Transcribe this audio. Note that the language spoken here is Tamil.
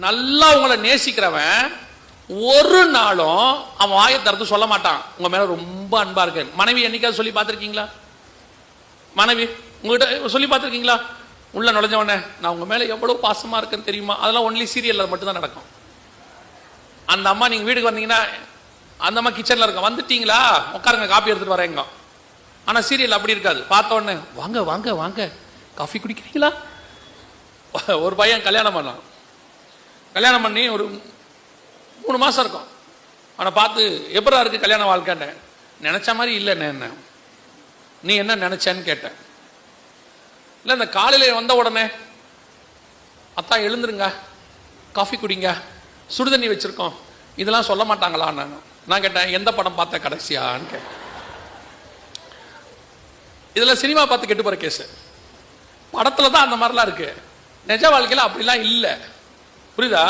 நல்லா உங்களை நேசிக்கிறவன் ஒரு நாளும் அவன் வாயை திறந்து சொல்ல மாட்டான் உங்க மேல ரொம்ப அன்பா இருக்கு. மனைவி என்னைக்காவது சொல்லி பார்த்துருக்கீங்களா? மனைவி உங்ககிட்ட சொல்லி பார்த்துருக்கீங்களா? உள்ள நுழைஞ்ச உடனே நான் உங்க மேல எவ்வளவு பாசமா இருக்குன்னு தெரியுமா? அதெல்லாம் ஒன்லி சீரியல்ல மட்டும் தான் நடக்கும். அந்த அம்மா நீங்க வீட்டுக்கு வந்தீங்கன்னா அந்த அம்மா கிச்சன்ல இருக்க, வந்துட்டீங்களா உட்காருங்க காப்பி எடுத்துட்டு வரேங்க. ஆனா சீரியல் அப்படி இருக்காது. பார்த்த உடனே வாங்க வாங்க வாங்க காஃபி குடிக்கிறீங்களா? ஒரு பையன் கல்யாணம் பண்ணான். கல்யாணம் பண்ணி ஒரு 3 மாசம் இருக்கும். அவனை பார்த்து எப்படா இருக்கு கல்யாண வாழ்க்கைன்னு. நினைச்ச மாதிரி இல்லைன்னு. என்ன நீ என்ன நினைச்சேன்னு கேட்டேன். இல்லை இந்த காலையில் வந்த உடனே அத்தா எழுந்துருங்க காஃபி குடிங்க சுடுதண்ணி வச்சிருக்கோம் இதெல்லாம் சொல்ல மாட்டாங்களா? நான் கேட்டேன் எந்த படம் பார்த்த கடைசியான்னு கேட்டேன். இதில் சினிமா பார்த்து கெட்டு போகிற கேஸு. படத்தில் தான் அந்த மாதிரிலாம் இருக்கு. நிஜ வாழ்க்கையில் அப்படிலாம் இல்லை. புரியுதா?